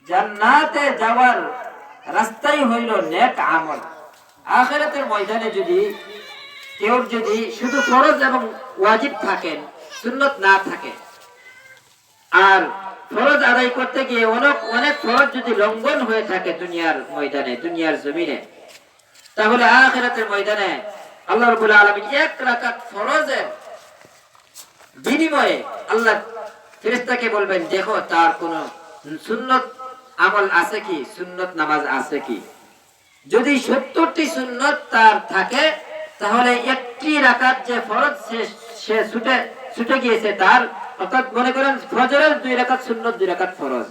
জান্নাতে যাওয়ার রাস্তাই হইল নেক আমল। আখিরাতের ময়দানে যদি কেউ যদি শুধু ফরজ এবং ওয়াজিব থাকেন, সুন্নত না থাকে, আর ফরজ আদায় করতে গিয়ে অনেক অনেক ফরজ যদি লঙ্ঘন হয়ে থাকে দুনিয়ার ময়দানে, দুনিয়ার জমিনে, তাহলে আখিরাতের ময়দানে আল্লাহ রাব্বুল আলামিন এক রাকাত ফরজের বিনিময়ে আল্লাহ ফেরেশতাকে বলবেন, দেখো তার কোন সুন্নত আমল আছে কি, সুন্নত নামাজ আছে কি। যদি 70টি সুন্নত তার থাকে, তাহলে একটি রাকাত যে ফরজ সে ছুটে গিয়েছে তার, অর্থাৎ মনে করেন ফজরের 2 রাকাত সুন্নত, 2 রাকাত ফরজ,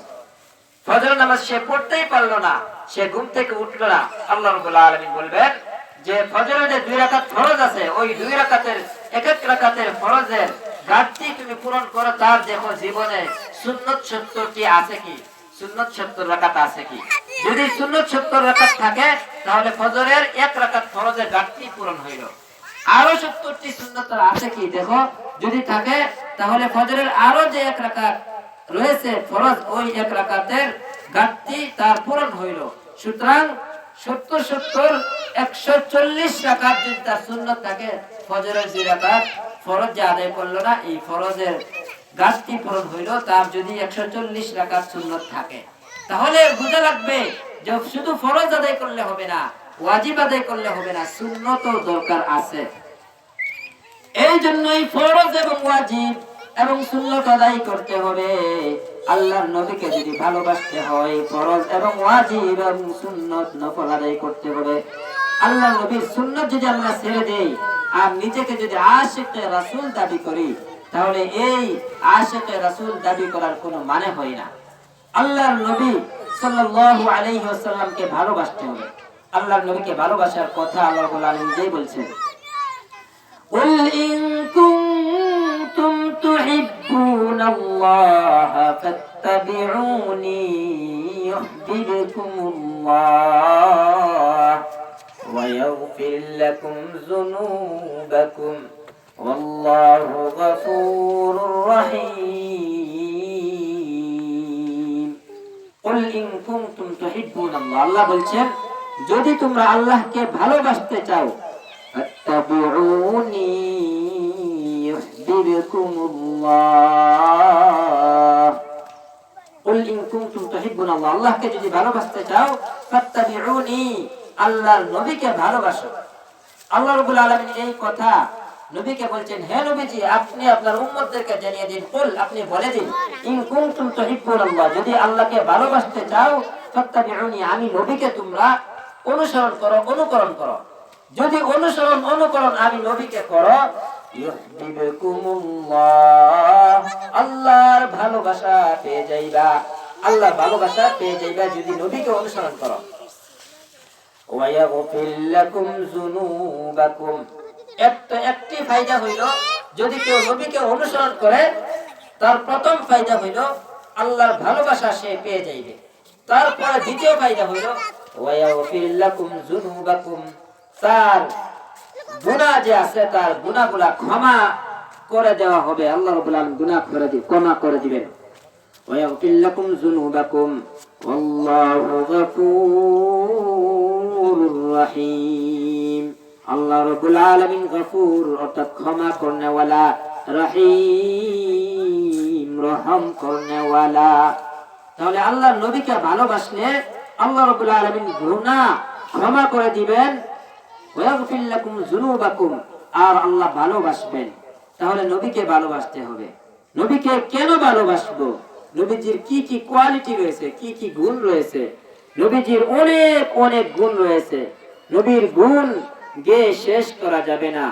ফজর নামাজ সে পড়তেই পারলো না, সে ঘুম থেকে উঠলো না, আল্লাহ রাব্বুল আলামিন বলবেন যে ফজরের যে 2 রাকাত ফরজ আছে, ওই 2 রাকাতের এক এক রাকাতের ফরজের ঘাটতি তুমি পূরণ করো, তার দেখো জীবনে সুন্নত 70টি আছে কি, সুন্নত 70 রাকাত আছে কি। যদি সুন্নত 70 রাকাত থাকে, তাহলে ফজরের 1 রাকাত ফরজের ঘাটতি পূরণ হইল। আরো 70টি সুন্নত আছে কি দেখো, যদি থাকে, তাহলে ফজরের আরো যে 1 রাকাত রয়েছে ফরজ, ওই 1 রাকাতের ঘাটতি তার পূরণ হইল। সুতরাং 70 140 রাকাত যদি তার সুন্নত থাকে, ফজরের 2 রাকাত ফরজ যে আদায় করলো না, এই ফরজের ঘাটতি পূরণ হইল। তার যদি 140 রাকাত সুন্নত থাকে, তাহলে বুঝা লাগবে যে শুধু ফরজ আদায় করলে হবে না, ওয়াজিব আদায় করলে হবে না, সুন্নতও দরকার আছে। এই জন্যই ফরজ এবং ওয়াজিব এবং সুন্নত আদায় করতে হবে। আল্লাহর নবীকে যদি ভালোবাসতে হয়, ফরজ এবং ওয়াজিব এবং সুন্নত নফল আদায় করতে হবে। আল্লাহর নবীর সুন্নত যদি আমরা ছেড়ে দেই আর নিজেকে যদি আশিকে রাসূল দাবি করি, তাহলে এই আশিকে রাসূল দাবি করার কোনো মানে হয় না। আল্লাহর নবী সাল্লাল্লাহু আলাইহি ওয়াসাল্লামকে ভালোবাসতে হবে। আল্লাহর নবীকে ভালোবাসার কথা আল্লাহ রাব্বুল আলামিন নিজেই বলছেন, قل إن كنتم تحبون الله فاتبعوني يحببكم الله ويغفر لكم ذنوبكم والله غفور رحيم قل إن كنتم تحبون الله আল্লাহ বলছেন, যদি তোমরা আল্লাহকে ভালোবাসতে চাও, ফাত্তাবিউনি ইউহিব্বুকুমুল্লাহ। কুল ইন কুনতুম তুহিব্বুনাল্লাহ, আল্লাহকে যদি ভালোবাসতে চাও, ফাত্তাবিউনি, আল্লাহর নবীকে ভালোবাসো। আল্লাহ রাব্বুল আলামিন এই কথা নবীকে বলছেন, হে নবীজি, আপনি আপনার উম্মতদেরকে জানিয়ে দিন, কুল, আপনি বলে দিন, ইন কুনতুম তুহিব্বুনাল্লাহ, যদি আল্লাহকে ভালোবাসতে চাও, ফাত্তাবিউনি, আমি নবীকে তোমরা অনুসরণ করো, অনুকরণ করো। যদি অনুকরণ আমি নবীকে করো, ইউহিব্বুকুমুল্লাহ, আল্লাহর ভালোবাসা পেয়ে যাইবা, আল্লাহর ভালোবাসা পেয়ে যাইবা যদি নবীকে অনুসরণ করো। ওয়া ইয়াগফির লাকুম যুনুবাকুম, একটি ফায়দা হইল, যদি কেউ নবীকে অনুসরণ করে, তার প্রথম ফায়দা হইল আল্লাহর ভালোবাসা সে পেয়ে যাইবে। তারপরে দ্বিতীয় ফায়দা হইল ওয়া ইয়াগফির লাকুম যুনুবাকুম, তার গুনাহ যে আছে তার গুনাহগুলা ক্ষমা করে দেওয়া হবে। আল্লাহ রাব্বুল আলামিন গুনাহ ক্ষমা করে দিবেন। ওয়া ইয়াগফির লাকুম যুনুবাকুম ওয়াল্লাহু গফুরুর রহিম, আল্লাহ রাব্বুল আলামিন গফুর অর্থাৎ ক্ষমা করনেওয়ালা, রহিম রহম করনেওয়ালা। তাহলে আল্লাহর নবীকে ভালোবাসলে আল্লাহ রাব্বুল আলামিন গুনাহ ক্ষমা করে দিবেন, ওয়াগফির লাকুম যুনুবাকুম, আর আল্লাহ ভালোবাসবেন। তাহলে নবীকে ভালোবাসতে হবে। নবীকে কেন ভালোবাসবো? নবীজির কি কি কোয়ালিটি রয়েছে, কি কি গুণ রয়েছে? নবীজির অনেক অনেক গুণ রয়েছে। নবীর গুণ গিয়ে শেষ করা যাবে না,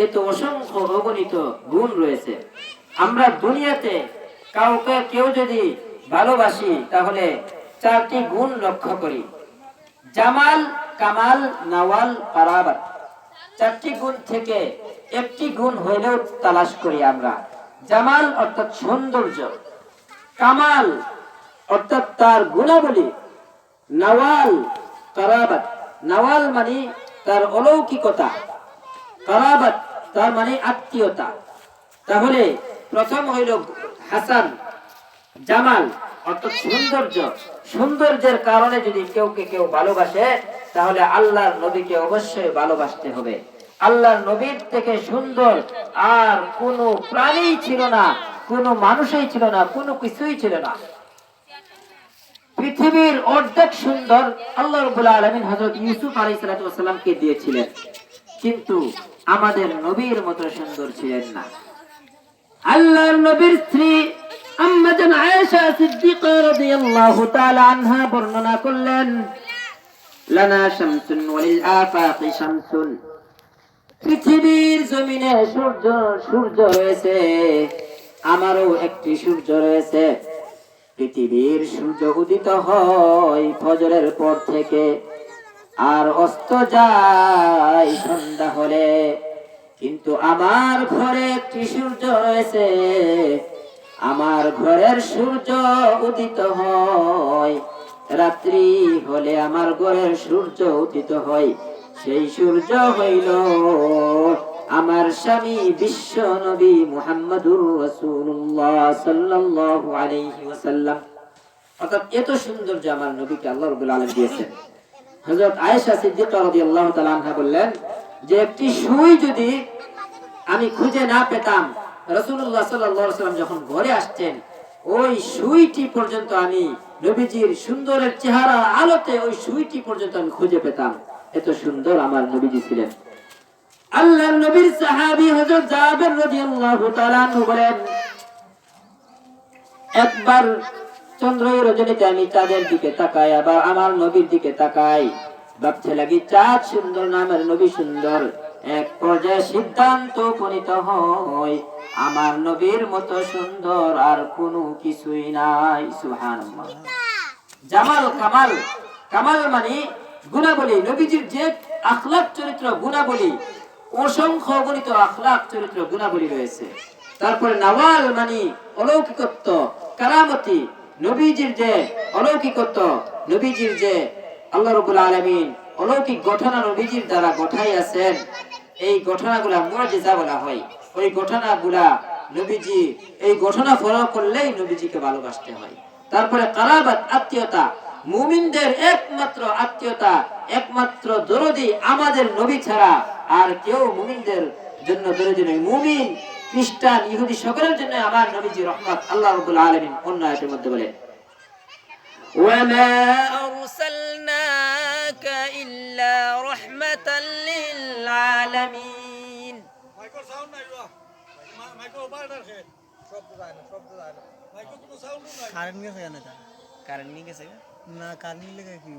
এত অসংখ্য অগণিত গুণ রয়েছে। আমরা দুনিয়াতে কাউকে কেউ যদি ভালোবাসি, তাহলে 4টি গুণ লক্ষ্য করি: জামাল, কামাল, নওয়াল, কারাবাত। 4টি গুণ থেকে একটি গুণ হইলেও তালাশ করি আমরা। জামাল অর্থাৎ সৌন্দর্য, কামাল অর্থাৎ তার গুণাবলী, নওয়াল, কারাবাত। নওয়াল মানে তার অলৌকিকতা, কারাবাত তার মানে আত্মীয়তা। তাহলে প্রথম হইল হাসান, জামাল অর্থাৎ সৌন্দর্যের কারণে যদি কেউ ভালোবাসে, তাহলে আল্লাহর নবীকে অবশ্যই ভালোবাসতে হবে। আল্লাহর নবীর থেকে সুন্দর আর কোনো প্রাণী ছিল না, কোনো মানুষই ছিল না, কোনো কিছুই ছিল না। পৃথিবীর অর্ধেক সুন্দর আল্লাহ রাব্বুল আলামিন হযরত ইউসুফ আলাইহিস সালামকে দিয়েছিলেন, কিন্তু আমাদের নবীর মতো সুন্দর ছিলেন না। আল্লাহর নবীর স্ত্রী আম্মা জান আয়েশা সিদ্দিকা রাদিয়াল্লাহু তাআলা আনহা বর্ণনা করলেন, লানা শামসুন ওয়ালিল আফাকি শামসুন, পৃথিবীর জমিনে সূর্য রয়েছে, আমারও একটি সূর্য রয়েছে। পৃথিবীর সূর্য উদিত হয় ফজরের পর থেকে আর অস্ত যায় সন্ধ্যা হলে, কিন্তু আমার ঘরে একটি সূর্য রয়েছে, আমার ঘরের সূর্য উদিত হয় রাত্রি হলে, আমার ঘরের সূর্য উদিত হয়, সেই সূর্য হইল আমার স্বামী বিশ্ব নবী মুহাম্মদুর রাসূলুল্লাহ সাল্লাল্লাহু আলাইহি ওয়াসাল্লাম। অর্থাৎ এত সৌন্দর্য আমার নবীকে আল্লাহ রাব্বুল আলামিন দিয়েছেন। হযরত আয়েশা সিদ্দিকা রাদিয়াল্লাহু তাআলা আনহা বললেন যে একটি সুই যদি আমি খুঁজে না পেতাম, রাসূলুল্লাহ সাল্লাল্লাহু আলাইহি ওয়াসাল্লাম যখন ঘরে আসতেন, ওই সুইটি পর্যন্ত আমি নবীজির সুন্দরের চেহারা আলোতে ওই সুইটি পর্যন্ত আমি খুঁজে পেতাম, এত সুন্দর আমার নবীজি ছিলেন। আল্লাহর নবীর সাহাবী হযরত জাবের রাদিয়াল্লাহু তাআলা আনহু বলেন, একবার চন্দ্রের রজনীতে আমি চাঁদের দিকে তাকাই, আবার আমার নবীর দিকে তাকাই, ভাবতে লাগি চাঁদ সুন্দর না আমার নবী সুন্দর। এক পর্যায়ে সিদ্ধান্ত উপনীত হয় আমার নবীর মতো সুন্দর আর কোনো কিছুই নাই। সুবহানাল্লাহ। জামাল কামাল, কামাল মানে গুণাবলী, নবীজির যে আখলাক চরিত্র গুণাবলী, অসংখ্য গণিত আখলাক চরিত্র গুণাবলী রয়েছে। তারপরে নওয়াল মানে অলৌকিকত্ব, কারামতি, নবীজির যে অলৌকিকত্ব, নবীজির যে আল্লাহ রাব্বুল আলামিন অলৌকিক ঘটনা নবীজির দ্বারা ঘটাই আছেন, এই ঘটনাগুলা মুআজিজা বলা হয়। ওই ঘটনাগুলা নবীজি, এই ঘটনা ফলো করলেই নবীজিকে ভালোবাসতে হয়। তারপরে কারাবাত, আত্মীয়তা, মুমিনদের একমাত্র আত্মীয়তা, একমাত্র দরদি আমাদের নবী ছাড়া আর কেউ মুমিনদের জন্য দরদি নয়। মুমিন, খ্রিস্টান, ইহুদি সকলের জন্য আমার নবীজি রহমত। আল্লাহ রাব্বুল আলামিন অন্য আয়াতের মধ্যে বলেন, ওয়ামা আরসালনাকা ইল্লা রাহমাতাল লিল আলামিন। মাইক্রো সাউন্ড নাই, মাইক্রো বারদার হে শব্দ যায় না, মাইক্রো কোনো সাউন্ড নাই। কারেন্ট গেছে না, কারেন্ট নিয়ে গেছে না, কারেন্ট লেগে কি